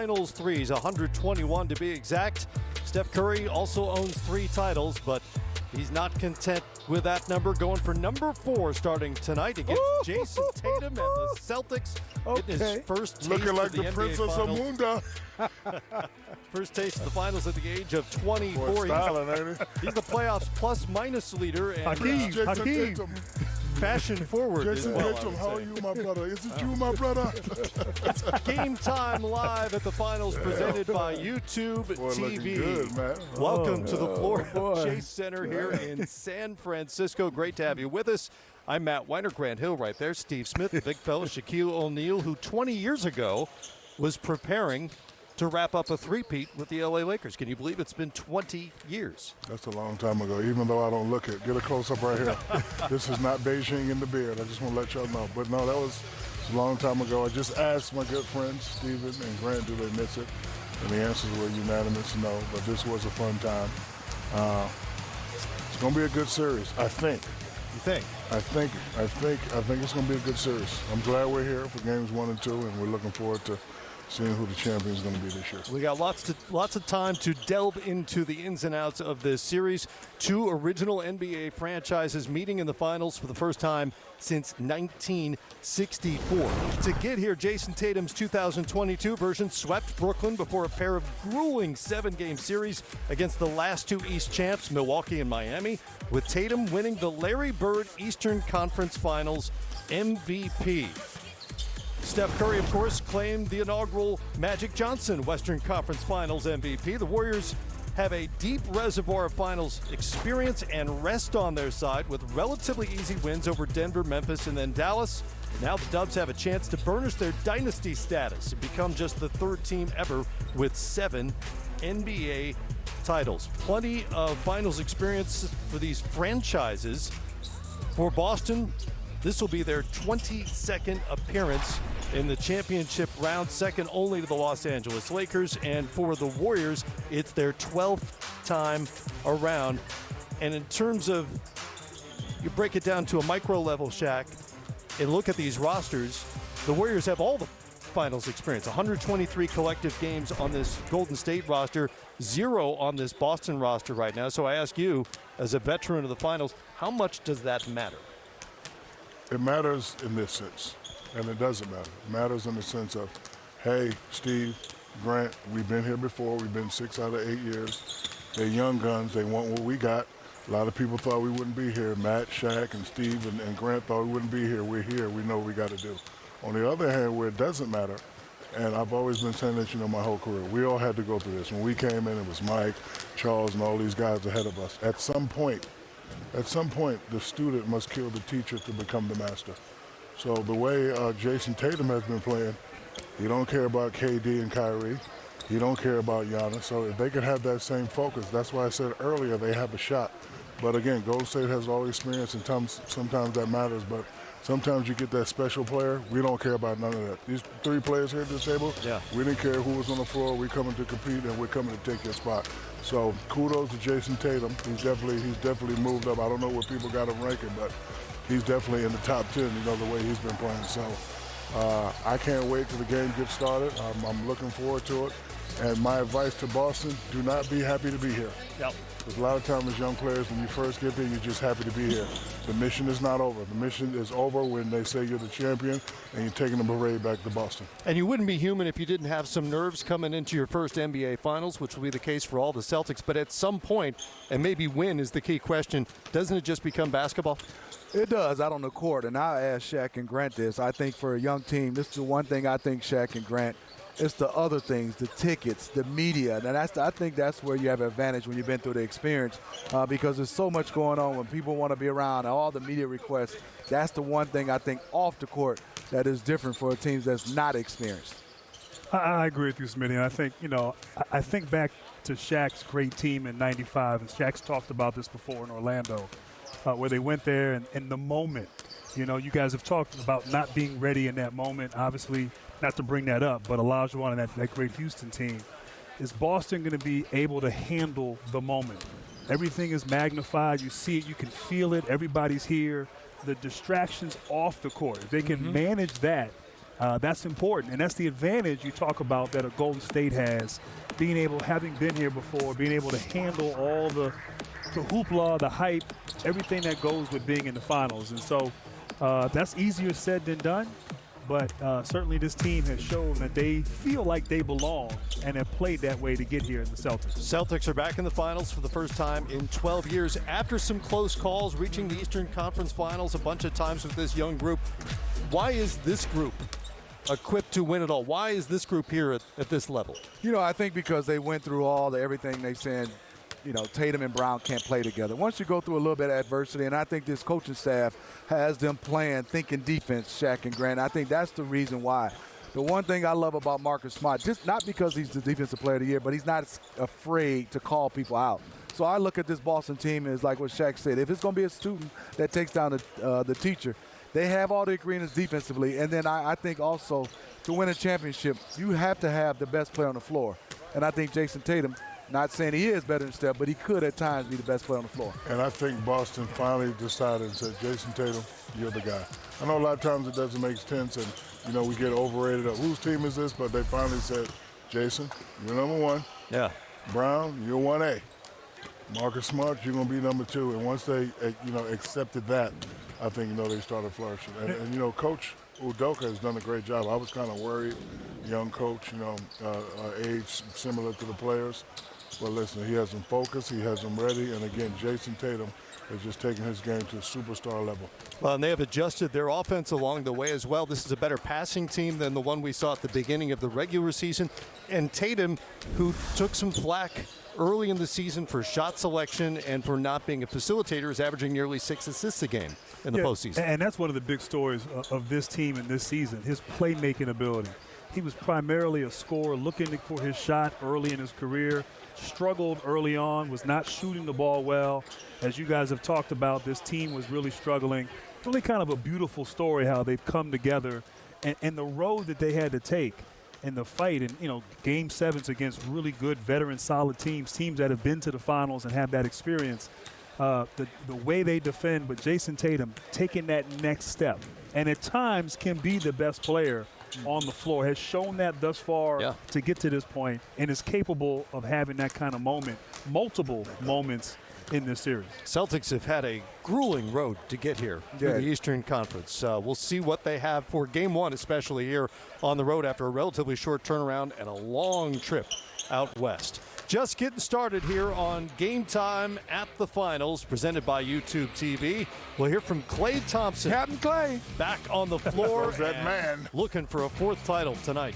finals threes, 121 to be exact. Steph Curry also owns 3 titles, but he's not content with that number, going for number 4 starting tonight against Jason Tatum and the Celtics. Getting his first taste looking like of the the NBA Princess Finals. Amunda. First taste of the finals at the age of 24. Boy, styling, ain't he? He's the playoffs plus-minus leader and Jason Tatum. fashion forward as Jason well. Tatum, how are you, my brother? Is it you, my brother? Game time live at the finals presented by YouTube Boy, TV. looking good, man. Welcome to the Florida Chase Center here in San Francisco. Great to have you with us. I'm Matt Weiner, Grant Hill right there, Steve Smith, the big fella, Shaquille O'Neal, who 20 years ago was preparing to wrap up a three-peat with the LA Lakers. Can you believe it's been 20 years? That's a long time ago, even though I don't look it. Get a close-up right here. This is not Beijing in the beard. I just want to let y'all know. But no, that was a long time ago. I just asked my good friends, Steven and Grant, do they miss it? And the answers were unanimous no, but this was a fun time. It's going to be a good series, I think. You think? I think it's going to be a good series. I'm glad we're here for games 1 and 2, and we're looking forward to seeing who the champion is going to be this year. We got lots of time to delve into the ins and outs of this series. 2 original NBA franchises meeting in the finals for the first time since 1964. To get here, Jason Tatum's 2022 version swept Brooklyn before a pair of grueling 7-game series against the last 2 East champs, Milwaukee and Miami, with Tatum winning the Larry Bird Eastern Conference Finals MVP. Steph Curry, of course, claimed the inaugural Magic Johnson Western Conference Finals MVP. The Warriors have a deep reservoir of finals experience and rest on their side with relatively easy wins over Denver, Memphis, and then Dallas. Now the Dubs have a chance to burnish their dynasty status and become just the 3rd team ever with 7 NBA titles. Plenty of finals experience for these franchises. For Boston, this will be their 22nd appearance in the championship round, second only to the Los Angeles Lakers. And for the Warriors, it's their 12th time around. And in terms of, you break it down to a micro level, Shaq, and look at these rosters, the Warriors have all the finals experience. 123 collective games on this Golden State roster, 0 on this Boston roster right now. So I ask you, as a veteran of the finals, how much does that matter? It matters in this sense, and it doesn't matter. It matters in the sense of, hey, Steve, Grant, we've been here before. We've been 6 out of 8 years. They're young guns. They want what we got. A lot of people thought we wouldn't be here. Matt, Shaq, and Steve and Grant thought we wouldn't be here. We're here. We know what we got to do. On the other hand, where it doesn't matter, and I've always been saying this, my whole career, we all had to go through this. When we came in, it was Mike, Charles, and all these guys ahead of us. At some point, the student must kill the teacher to become the master. So the way Jason Tatum has been playing, he don't care about KD and Kyrie. He don't care about Giannis. So if they could have that same focus, that's why I said earlier they have a shot. But again, Golden State has all the experience, and sometimes that matters. But sometimes you get that special player. We don't care about none of that. These 3 players here at this table, we didn't care who was on the floor. We're coming to compete, and we're coming to take your spot. So kudos to Jason Tatum. He's definitely moved up. I don't know where people got him ranking, but he's definitely in the top 10, the way he's been playing. So I can't wait till the game gets started. I'm looking forward to it. And my advice to Boston, do not be happy to be here. Yep. Because a lot of times as young players, when you first get there, you're just happy to be here. The mission is not over. The mission is over when they say you're the champion and you're taking the parade back to Boston. And you wouldn't be human if you didn't have some nerves coming into your first NBA Finals, which will be the case for all the Celtics. But at some point, and maybe when is the key question, doesn't it just become basketball? It does out on the court, and I'll ask Shaq and Grant this. I think for a young team, this is the one thing I think Shaq and Grant, it's the other things, the tickets, the media. And I think that's where you have an advantage when you've been through the experience because there's so much going on when people want to be around, all the media requests. That's the one thing I think off the court that is different for teams that's not experienced. I agree with you, Smitty. And I think, I think back to Shaq's great team in '95, and Shaq's talked about this before in Orlando, where they went there and in the moment, you guys have talked about not being ready in that moment. Obviously, not to bring that up, but Olajuwon and that great Houston team. Is Boston going to be able to handle the moment? Everything is magnified. You see it. You can feel it. Everybody's here. The distractions off the court. If they can manage that, That's important, and that's the advantage you talk about that a Golden State has, having been here before, being able to handle all the hoopla, the hype, everything that goes with being in the finals. And so that's easier said than done, but certainly this team has shown that they feel like they belong and have played that way to get here in the Celtics. Celtics are back in the finals for the first time in 12 years after some close calls, reaching the Eastern Conference Finals a bunch of times with this young group. Why is this group equipped to win it all? Why is this group here at this level? You know, I think because they went through everything they said. You know, Tatum and Brown can't play together. Once you go through a little bit of adversity, and I think this coaching staff has them thinking defense, Shaq and Grant. I think that's the reason why. The one thing I love about Marcus Smart, just not because he's the defensive player of the year, but he's not afraid to call people out. So I look at this Boston team as like what Shaq said. If it's going to be a student that takes down the teacher, they have all the ingredients defensively. And then I think also to win a championship, you have to have the best player on the floor. And I think Jason Tatum, not saying he is better than Steph, but he could at times be the best player on the floor. And I think Boston finally decided and said, Jason Tatum, you're the guy. I know a lot of times it doesn't make sense, and, you know, we get overrated of whose team is this, but they finally said, Jason, you're number one. Yeah. Brown, you're 1A. Marcus Smart, you're going to be number 2. And once they, accepted that, I think, they started flourishing. And Coach Udoka has done a great job. I was kind of worried, young coach, age similar to the players. But listen, he has them focused, he has them ready, and again, Jason Tatum is just taking his game to a superstar level. Well, and they have adjusted their offense along the way as well. This is a better passing team than the one we saw at the beginning of the regular season. And Tatum, who took some flack early in the season for shot selection and for not being a facilitator, is averaging nearly 6 assists a game in the postseason. And that's one of the big stories of this team in this season, his playmaking ability. He was primarily a scorer looking for his shot early in his career, struggled early on, was not shooting the ball well. As you guys have talked about, this team was really struggling. Really kind of a beautiful story how they've come together and the road that they had to take in the fight. And, game 7s against really good veteran solid teams that have been to the finals and have that experience. The way they defend, but Jason Tatum taking that next step and at times can be the best player on the floor, has shown that thus far to get to this point, and is capable of having that kind of moment, multiple moments in this series. Celtics have had a grueling road to get here through the Eastern Conference. We'll see what they have for Game 1, especially here on the road after a relatively short turnaround and a long trip out west. Just getting started here on Game Time at the Finals, presented by YouTube TV. We'll hear from Klay Thompson. Captain Klay. Back on the floor. That man. Looking for a 4th title tonight.